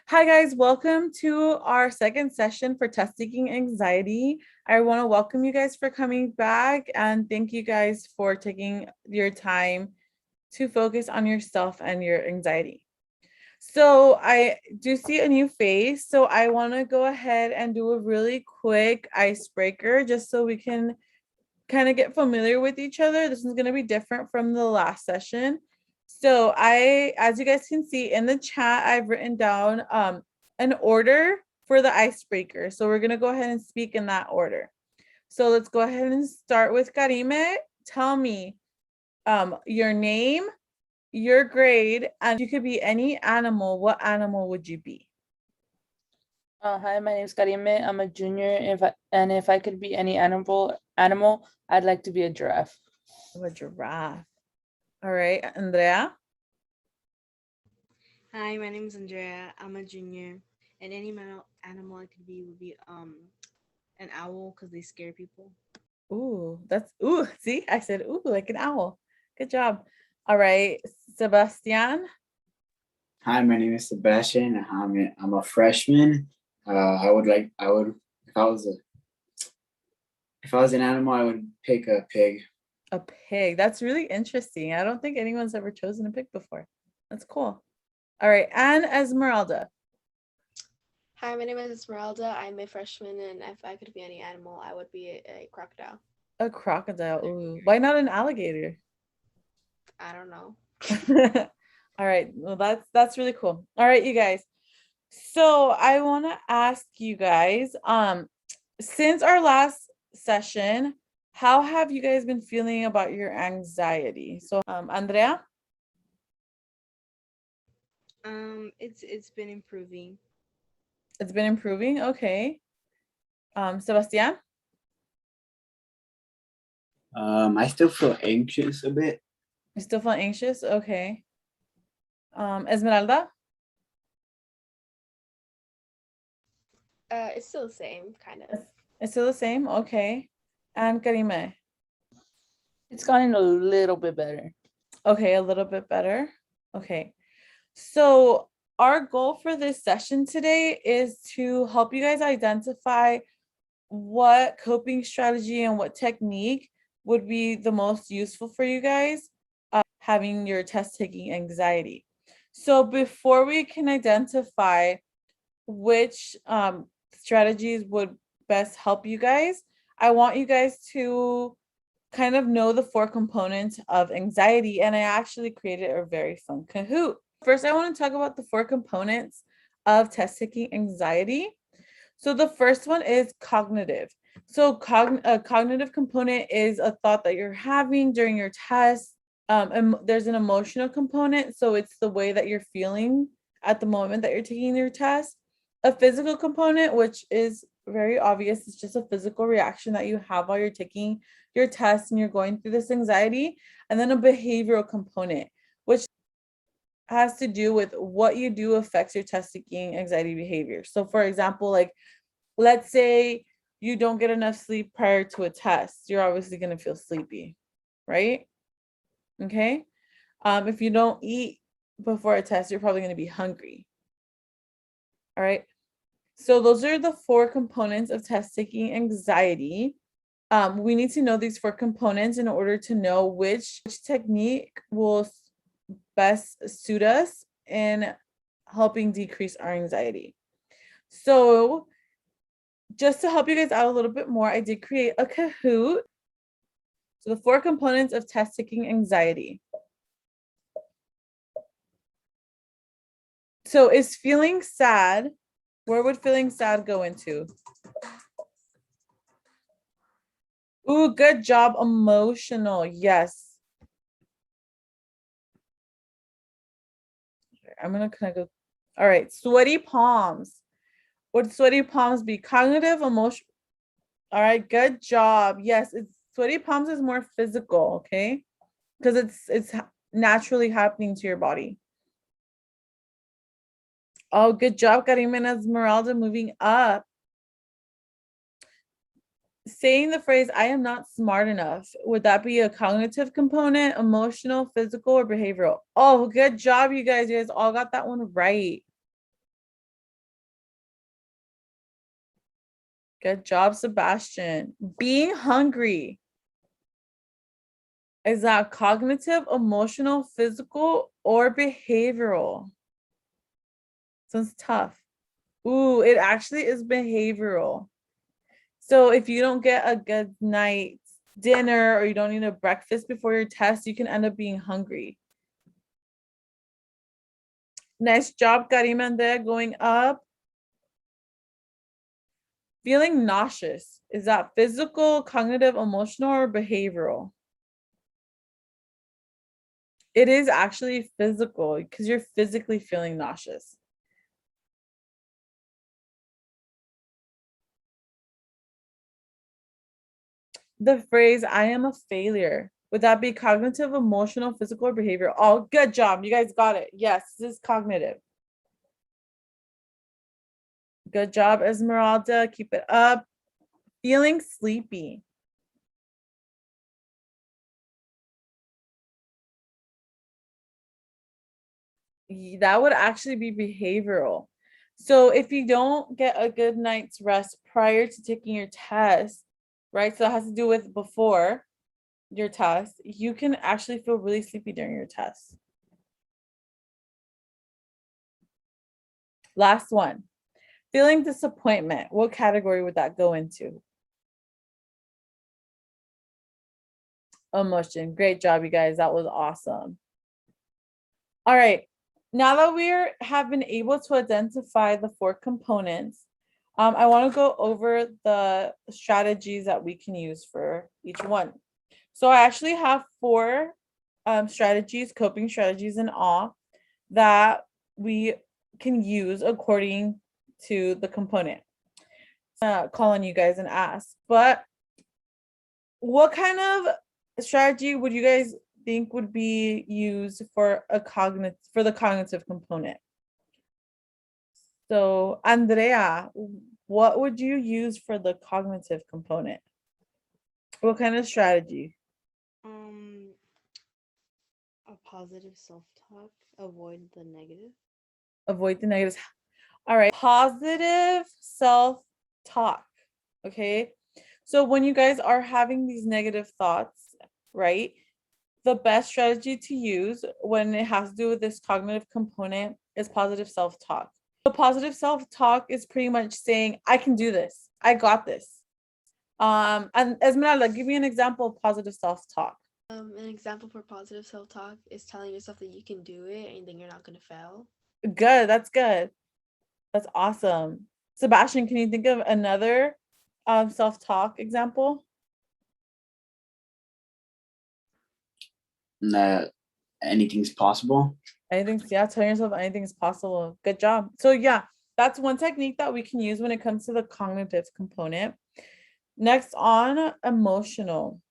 Hi guys, welcome to our second session for test taking anxiety. I want to welcome you guys for coming back and thank you guys for taking your time to focus on yourself and your anxiety. So I do see a new face, so I want to go ahead and do a really quick icebreaker just so we can kind of get familiar with each other. This is going to be different from the last session. So as you guys can see in the chat, I've written down an order for the icebreaker. So we're going to go ahead and speak in that order. So let's go ahead and start with Karime. Tell me your name, your grade, and you could be any animal. What animal would you be? Hi, my name is Karime. I'm a junior. If I could be any animal, I'd like to be a giraffe. A giraffe. All right, Andrea. Hi, my name is Andrea. I'm a junior, and any animal I could be would be an owl because they scare people. Ooh, see, I said ooh, like an owl. Good job. All right, Sebastian. Hi, my name is Sebastian. I'm a freshman. I would if I was an animal, I would pick a pig. A pig. That's really interesting. I don't think anyone's ever chosen a pig before. That's cool. All right, and Esmeralda. Hi, my name is Esmeralda. I'm a freshman, and if I could be any animal, I would be a crocodile. A crocodile. Ooh, why not an alligator? I don't know. All right, well that's really cool. All right, you guys. So I want to ask you guys, since our last session, how have you guys been feeling about your anxiety? So, Andrea? It's been improving. It's been improving. Okay. Sebastian? I still feel anxious a bit. You still feel anxious? Okay. Esmeralda? It's still the same, kind of. It's still the same? Okay. And Karime? It's gotten a little bit better. Okay, a little bit better. Okay. So our goal for this session today is to help you guys identify what coping strategy and what technique would be the most useful for you guys having your test taking anxiety. So before we can identify which strategies would best help you guys, I want you guys to kind of know the 4 components of anxiety, and I actually created a very fun Kahoot. First, I want to talk about the 4 components of test taking anxiety. So the first one is cognitive. So a cognitive component is a thought that you're having during your test. And there's an emotional component. So it's the way that you're feeling at the moment that you're taking your test. A physical component, which is very obvious, it's just a physical reaction that you have while you're taking your test and you're going through this anxiety. And then a behavioral component, which has to do with what you do affects your test taking anxiety behavior. So for example, like let's say you don't get enough sleep prior to a test, you're obviously going to feel sleepy, right? Okay. If you don't eat before a test, you're probably going to be hungry. All right. So those are the 4 components of test taking anxiety. We need to know these 4 components in order to know which technique will best suit us in helping decrease our anxiety. So just to help you guys out a little bit more, I did create a Kahoot. So the 4 components of test taking anxiety. So is feeling sad, where would feeling sad go into? Ooh, good job. Emotional. Yes. I'm going to kind of go. All right. Sweaty palms. Would sweaty palms be cognitive, emotional? All right. Good job. Yes. Sweaty palms is more physical. Okay. Because it's naturally happening to your body. Oh, good job, Karime and Esmeralda, moving up. Saying the phrase, I am not smart enough, would that be a cognitive component, emotional, physical, or behavioral? Oh, good job, you guys. You guys all got that one right. Good job, Sebastian. Being hungry. Is that cognitive, emotional, physical, or behavioral? Sounds tough. Ooh, it actually is behavioral. So if you don't get a good night's dinner or you don't eat a breakfast before your test, you can end up being hungry. Nice job, Karima, there going up. Feeling nauseous. Is that physical, cognitive, emotional, or behavioral? It is actually physical because you're physically feeling nauseous. The phrase, I am a failure. Would that be cognitive, emotional, physical, or behavioral? Oh, good job. You guys got it. Yes, this is cognitive. Good job, Esmeralda. Keep it up. Feeling sleepy. That would actually be behavioral. So if you don't get a good night's rest prior to taking your test, right? So it has to do with before your test, you can actually feel really sleepy during your test. Last one. Feeling disappointment. What category would that go into? Emotion. Great job, you guys. That was awesome. All right. Now that we have been able to identify the 4 components, I want to go over the strategies that we can use for each one. So I actually have 4 strategies, coping strategies in all, that we can use according to the component. Call on you guys and ask, but what kind of strategy would you guys think would be used for the cognitive component? So Andrea, what would you use for the cognitive component? What kind of strategy? A positive self-talk, avoid the negative. Avoid the negatives. All right, positive self-talk. Okay, so when you guys are having these negative thoughts, right, the best strategy to use when it has to do with this cognitive component is positive self-talk. So positive self-talk is pretty much saying, I can do this, I got this. And Esmeralda, give me an example of positive self-talk. An example for positive self-talk is telling yourself that you can do it and then you're not going to fail. Good, that's good. That's awesome. Sebastian, can you think of another self-talk example? That anything's possible. Anything's, yeah, telling yourself anything is possible. Good job. So yeah, that's one technique that we can use when it comes to the cognitive component. Next, on emotional.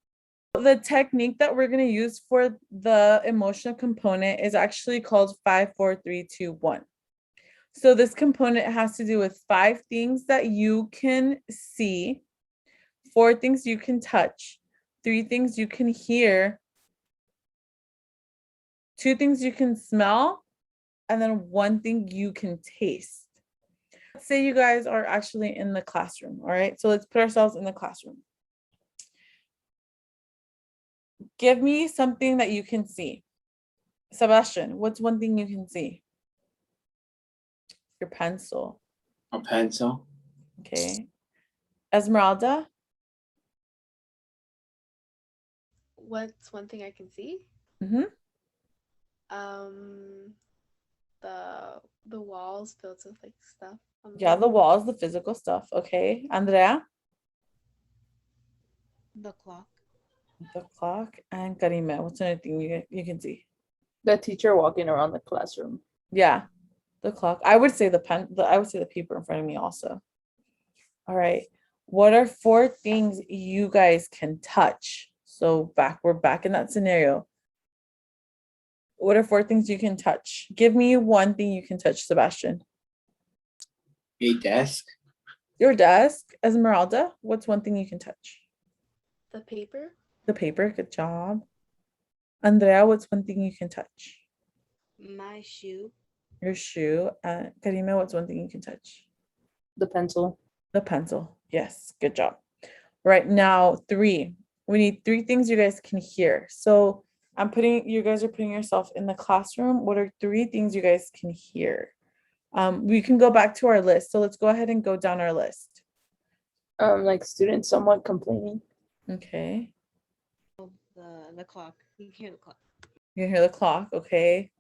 The technique that we're going to use for the emotional component is actually called 5, 4, 3, 2, 1. So this component has to do with 5 things that you can see, 4 things you can touch, 3 things you can hear, 2 things you can smell, and then 1 thing you can taste. Let's say you guys are actually in the classroom, all right? So let's put ourselves in the classroom. Give me something that you can see. Sebastian, what's 1 thing you can see? Your pencil. A pencil. Okay. Esmeralda? What's one thing I can see? Mm-hmm. The walls filled with like stuff. Yeah, the walls, the physical stuff. Okay. Andrea? The clock. The clock. And Karima, what's another thing you can see? The teacher walking around the classroom. Yeah, the clock. I would say I would say the paper in front of me also. All right. What are 4 things you guys can touch? So we're back in that scenario. What are 4 things you can touch? Give me 1 thing you can touch, Sebastian. A desk. Your desk. Esmeralda, what's 1 thing you can touch? The paper. The paper. Good job. Andrea, what's 1 thing you can touch? My shoe. Your shoe. Karima, what's 1 thing you can touch? The pencil. The pencil. Yes, good job. Right now, 3. We need 3 things you guys can hear. So you guys are putting yourself in the classroom. What are 3 things you guys can hear? We can go back to our list. So let's go ahead and go down our list. Like students somewhat complaining. Okay. The clock. You can hear the clock. You can hear the clock. Okay.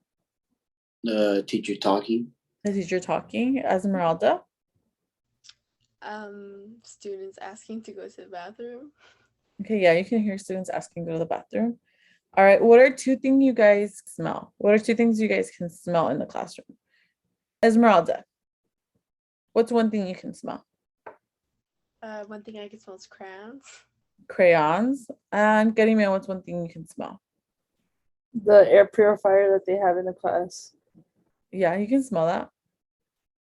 The teacher talking. The teacher talking. Esmeralda. Students asking to go to the bathroom. Okay, yeah, you can hear students asking to go to the bathroom. All right, what are 2 things you guys smell? What are 2 things you guys can smell in the classroom? Esmeralda, what's 1 thing you can smell? One thing I can smell is crayons. Crayons. And Karime, what's 1 thing you can smell? The air purifier that they have in the class. Yeah, you can smell that.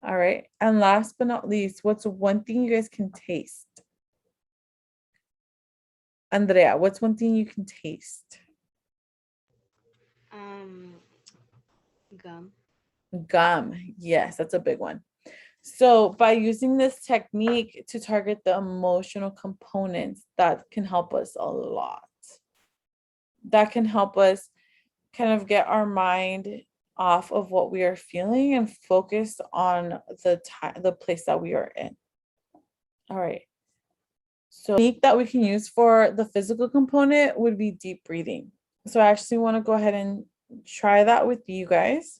All right, and last but not least, what's 1 thing you guys can taste? Andrea, what's 1 thing you can taste? Gum. Gum. Yes, that's a big one. So by using this technique to target the emotional components, that can help us a lot. That can help us kind of get our mind off of what we are feeling and focus on the place that we are in. All right. So technique that we can use for the physical component would be deep breathing. So I actually want to go ahead and try that with you guys.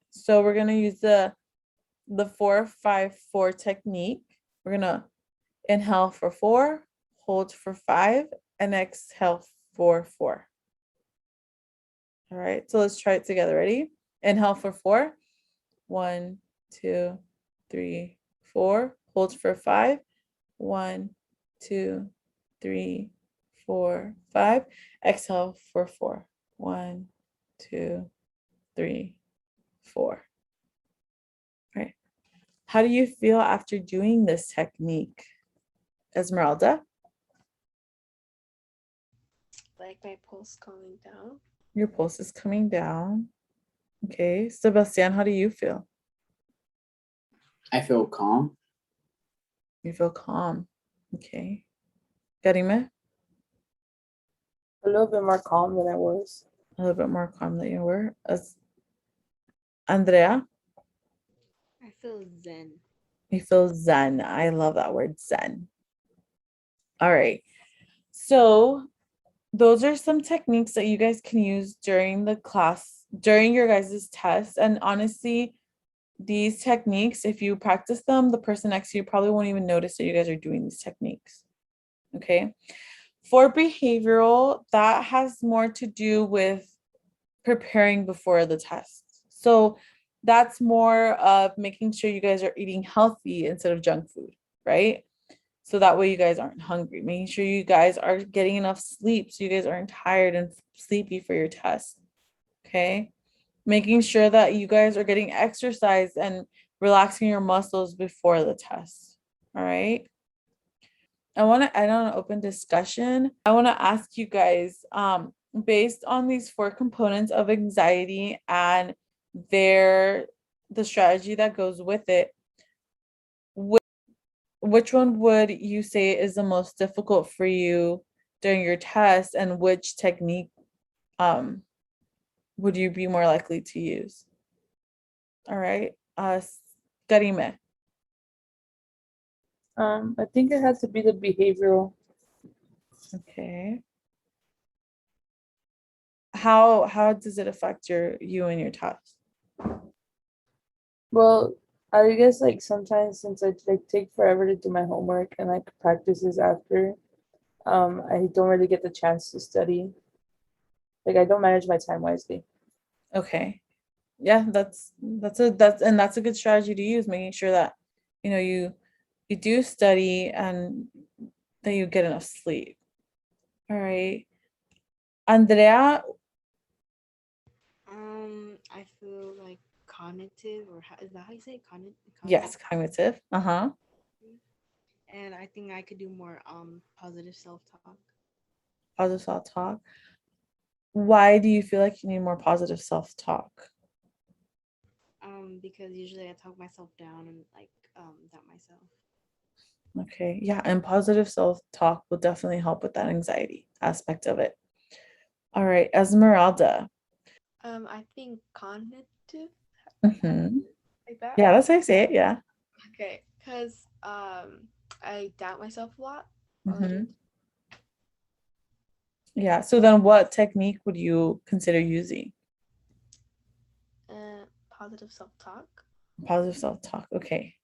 So we're going to use the 4-5-4 technique. We're going to inhale for 4, hold for 5, and exhale for 4. All right, so let's try it together. Ready? Inhale for 4. 1, 2, 3, 4. Hold for 5. 1, 2, 3, 4, 5. Exhale for 4. 1, 2, 3, 4. All right. How do you feel after doing this technique, Esmeralda? Like my pulse calming down. Your pulse is coming down. Okay. Sebastian, how do you feel? I feel calm. You feel calm. Okay. Karime, A little bit more calm than I was. a little bit more calm than you were. Andrea, I feel zen. you feel zen. I love that word, zen. All right. So those are some techniques that you guys can use during the class, during your guys' test. And honestly, these techniques, if you practice them, the person next to you probably won't even notice that you guys are doing these techniques. Okay. For behavioral, that has more to do with preparing before the test. So that's more of making sure you guys are eating healthy instead of junk food, right? So that way you guys aren't hungry, making sure you guys are getting enough sleep so you guys aren't tired and sleepy for your test. Okay. Making sure that you guys are getting exercise and relaxing your muscles before the test. All right. I want to end on an open discussion. I want to ask you guys, based on these 4 components of anxiety and the strategy that goes with it, which one would you say is the most difficult for you during your test, and which technique would you be more likely to use? All right, Karime. I think it has to be the behavioral. Okay. How does it affect you and your test? Well, I guess like sometimes since I like take forever to do my homework and like practices after, I don't really get the chance to study. Like I don't manage my time wisely. Okay. Yeah, that's a good strategy to use, making sure that you do study and that you get enough sleep. All right. Andrea, I feel like cognitive, or how, is that how you say it? yes, cognitive. Uh-huh. And I think I could do more positive self-talk. Positive self-talk. Why do you feel like you need more positive self-talk? Because usually I talk myself down and like doubt myself. Okay, yeah, and positive self-talk will definitely help with that anxiety aspect of it. All right, Esmeralda. I think cognitive, Mhm. like that. Yeah, that's how I say it. Yeah. Okay, because I doubt myself a lot. Mhm. Yeah. So then what technique would you consider using? Positive self-talk. Positive self-talk. Okay.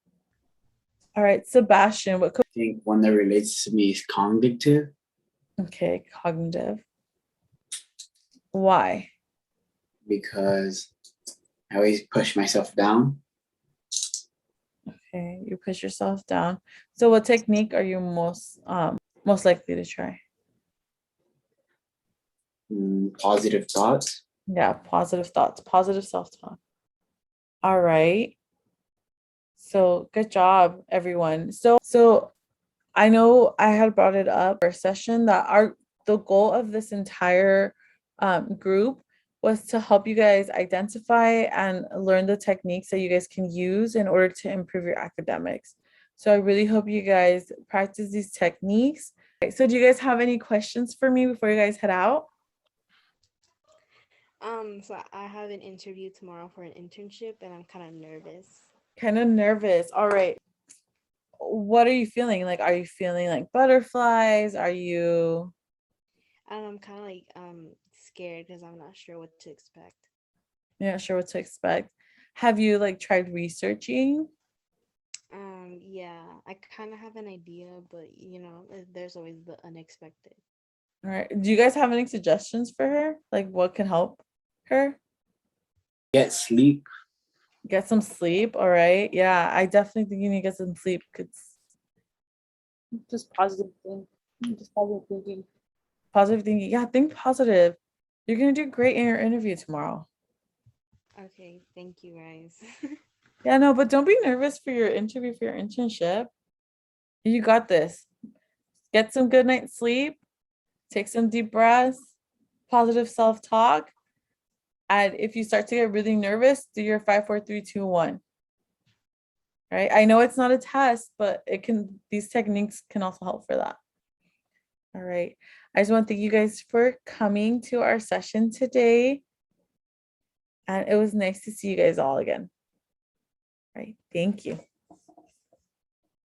All right, Sebastian, what I think one that relates to me is cognitive okay, cognitive. Why? because I always push myself down. Okay, you push yourself down. So what technique are you most likely to try? Positive thoughts. Yeah, positive thoughts, positive self-talk. All right. So good job, everyone. So I know I had brought it up our session that the goal of this entire group was to help you guys identify and learn the techniques that you guys can use in order to improve your academics. So I really hope you guys practice these techniques. Okay, so do you guys have any questions for me before you guys head out? So I have an interview tomorrow for an internship, and I'm kind of nervous. Kind of nervous. All right. What are you feeling? Like, are you feeling like butterflies? Are you And I'm kind of like scared because I'm not sure what to expect. you're not sure what to expect? Have you like tried researching? Yeah, I kind of have an idea, but there's always the unexpected. All right. Do you guys have any suggestions for her? Like what can help her? Get sleep. Get some sleep. All right. Yeah, I definitely think you need to get some sleep because Just positive thing. Just positive thinking. positive thinking. Yeah, think positive. You're gonna do great in your interview tomorrow. Okay, thank you guys. Yeah, no, but don't be nervous for your interview for your internship. You got this. Get some good night's sleep. Take some deep breaths. Positive self-talk. And if you start to get really nervous, do your 5, 4, 3, 2, 1. Right? I know it's not a test, but these techniques can also help for that. All right. I just want to thank you guys for coming to our session today. And it was nice to see you guys all again. All right. Thank you.